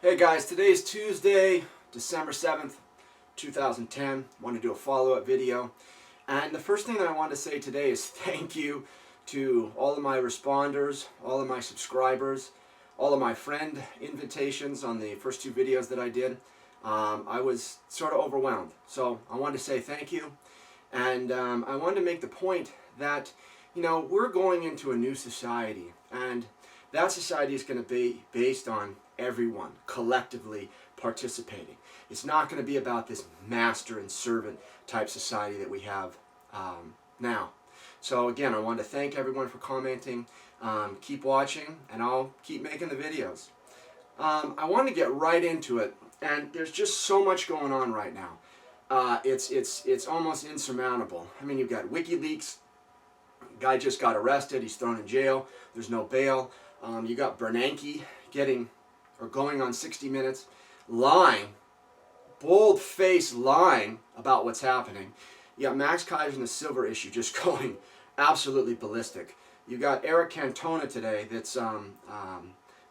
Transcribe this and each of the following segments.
Hey guys, today is Tuesday, December 7th, 2010. I want to do a follow-up video. And the first thing that I want to say today is thank you to all of my responders, all of my subscribers, all of my friend invitations on the first two videos that I did. I was sort of overwhelmed. So I wanted to say thank you. And I wanted to make the point that, we're going into a new society. And that society is going to be based on everyone collectively participating. It's not going to be about this master and servant type society that we have now. So again, I want to thank everyone for commenting. Keep watching, and I'll keep making the videos. I want to get right into it, and there's just so much going on right now. It's almost insurmountable. I mean, you've got WikiLeaks. Guy just got arrested. He's thrown in jail. There's no bail. You got Bernanke going on 60 Minutes, lying, bold-faced lying about what's happening. You got Max Kaiser and the silver issue just going absolutely ballistic. You got Eric Cantona today that's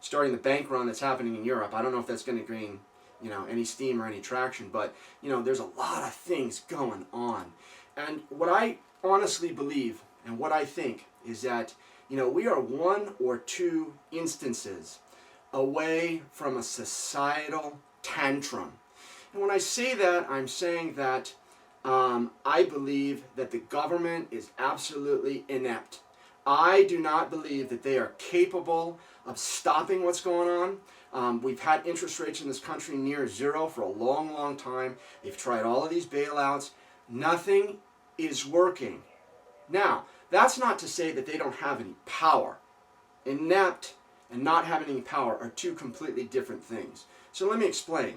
starting the bank run that's happening in Europe. I don't know if that's going to gain any steam or any traction, but there's a lot of things going on. And what I honestly believe and what I think is that we are one or two instances away from a societal tantrum. And when I say that, I'm saying that I believe that the government is absolutely inept. I do not believe that they are capable of stopping what's going on. We've had interest rates in this country near zero for a long, long time. They've tried all of these bailouts. Nothing is working. Now, that's not to say that they don't have any power. Inept and not having any power are two completely different things. So let me explain.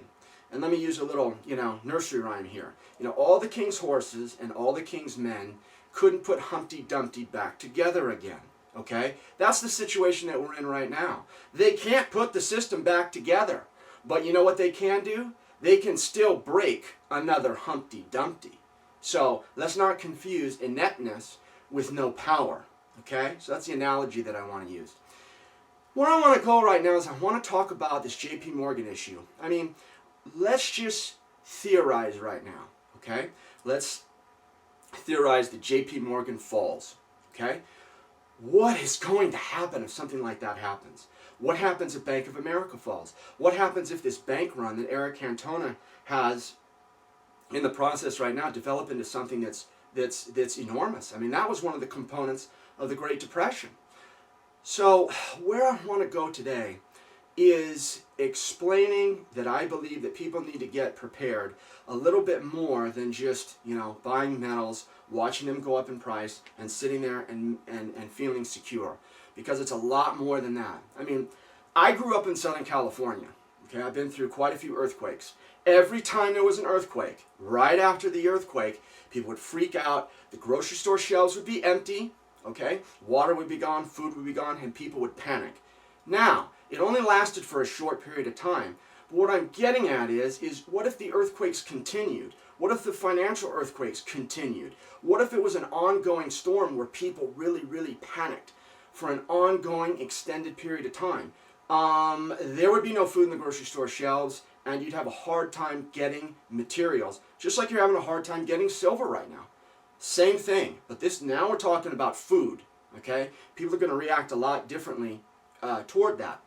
And let me use a little, nursery rhyme here. All the king's horses and all the king's men couldn't put Humpty Dumpty back together again. Okay? That's the situation that we're in right now. They can't put the system back together. But you know what they can do? They can still break another Humpty Dumpty. So let's not confuse ineptness with no power. Okay? So that's the analogy that I want to use. Where I want to go right now is I want to talk about this JP Morgan issue. I mean, let's just theorize right now, okay? Let's theorize that JP Morgan falls, okay? What is going to happen if something like that happens? What happens if Bank of America falls? What happens if this bank run that Eric Cantona has in the process right now develop into something that's enormous? I mean, that was one of the components of the Great Depression. So where I want to go today is explaining that I believe that people need to get prepared a little bit more than just, buying metals, watching them go up in price, and sitting there and feeling secure. Because it's a lot more than that. I mean, I grew up in Southern California. Okay, I've been through quite a few earthquakes. Every time there was an earthquake, right after the earthquake, people would freak out. The grocery store shelves would be empty. Okay, water would be gone, food would be gone, and people would panic. Now, it only lasted for a short period of time. But what I'm getting at is what if the earthquakes continued? What if the financial earthquakes continued? What if it was an ongoing storm where people really, really panicked for an ongoing extended period of time? There would be no food in the grocery store shelves, and you'd have a hard time getting materials, just like you're having a hard time getting silver right now. Same thing, but now we're talking about food, okay? People are going to react a lot differently toward that.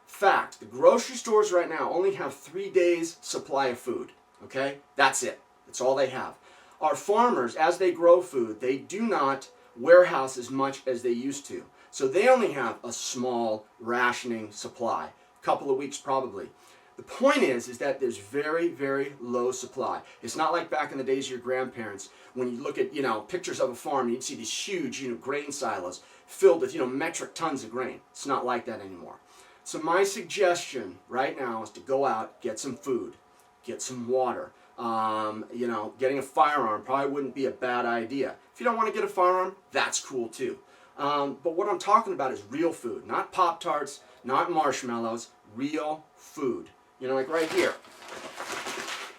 Fact, the grocery stores right now only have 3 days supply of food, okay? That's it. That's all they have. Our farmers, as they grow food, they do not warehouse as much as they used to. So they only have a small rationing supply, a couple of weeks probably. The point is that there's very, very low supply. It's not like back in the days of your grandparents when you look at, pictures of a farm and you'd see these huge, grain silos filled with, metric tons of grain. It's not like that anymore. So my suggestion right now is to go out, get some food, get some water. Getting a firearm probably wouldn't be a bad idea. If you don't want to get a firearm, that's cool too. But what I'm talking about is real food, not Pop-Tarts, not marshmallows, real food. Like right here,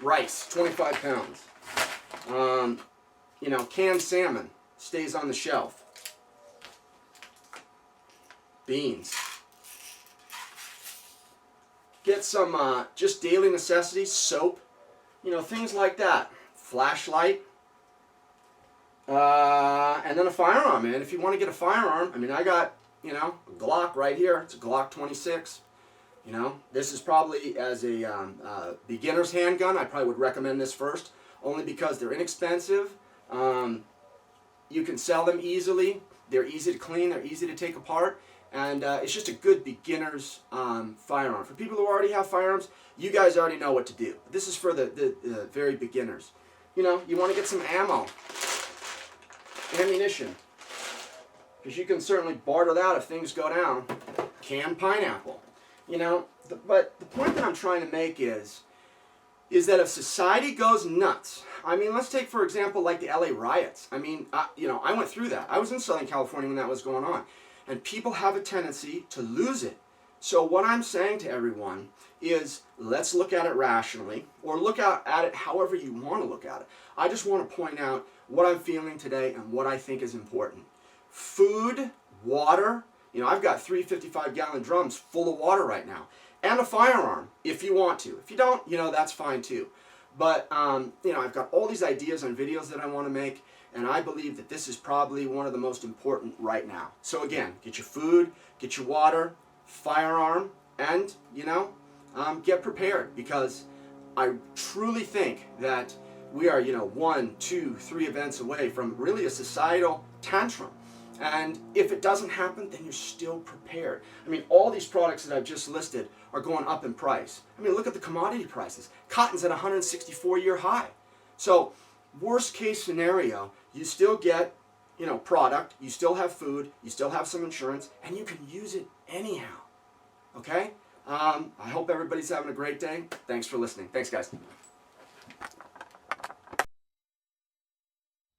rice, 25 pounds. Canned salmon stays on the shelf. Beans. get some just daily necessities, soap, things like that. Flashlight, and then a firearm, man. If you want to get a firearm, I mean, I got, a Glock right here. It's a Glock 26. This is probably as a beginner's handgun. I probably would recommend this first, only because they're inexpensive. You can sell them easily. They're easy to clean. They're easy to take apart. And it's just a good beginner's firearm. For people who already have firearms, you guys already know what to do. This is for the very beginners. You want to get some ammunition. Because you can certainly barter that if things go down. Canned pineapple. But the point that I'm trying to make is that if society goes nuts, I mean, let's take, for example, like the LA riots. I mean, I went through that. I was in Southern California when that was going on. And people have a tendency to lose it. So what I'm saying to everyone is, let's look at it rationally, or look at it however you want to look at it. I just want to point out what I'm feeling today and what I think is important. Food, water. I've got 3 55-gallon drums full of water right now. And a firearm, if you want to. If you don't, that's fine too. But, I've got all these ideas on videos that I want to make, and I believe that this is probably one of the most important right now. So again, get your food, get your water, firearm, and, get prepared, because I truly think that we are, 1, 2, 3 events away from really a societal tantrum. And if it doesn't happen, then you're still prepared. I mean, all these products that I've just listed are going up in price. I mean, look at the commodity prices. Cotton's at a 164-year high. So, worst case scenario, you still get, product, you still have food, you still have some insurance, and you can use it anyhow. Okay? I hope everybody's having a great day. Thanks for listening. Thanks, guys.